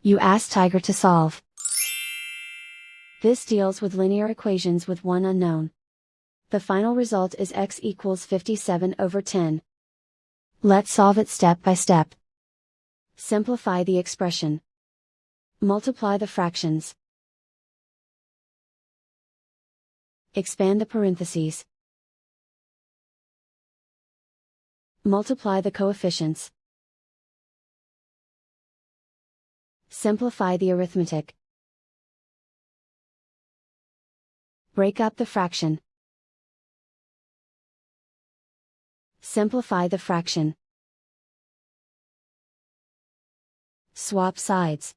You ask Tiger to solve. This deals with linear equations with one unknown. The final result is x equals 57/10. Let's solve it step by step. Simplify the expression. Multiply the fractions. Expand the parentheses. Multiply the coefficients. Simplify the arithmetic. Break up the fraction. Simplify the fraction. Swap sides.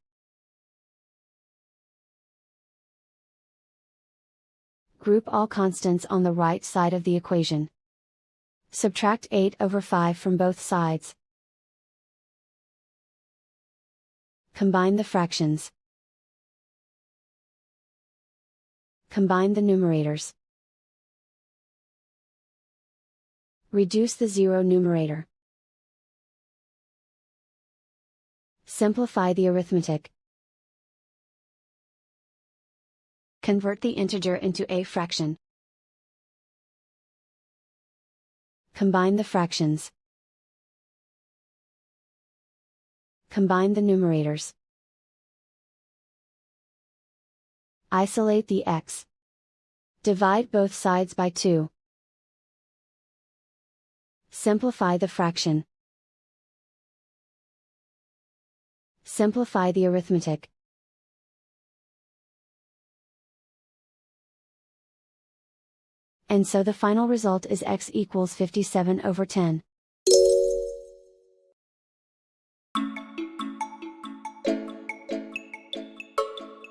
Group all constants on the right side of the equation. Subtract 8/5 from both sides. Combine the fractions. Combine the numerators. Reduce the zero numerator. Simplify the arithmetic. Convert the integer into a fraction. Combine the fractions. Combine the numerators. Isolate the x. Divide both sides by 2. Simplify the fraction. Simplify the arithmetic. And so the final result is x equals 57/10.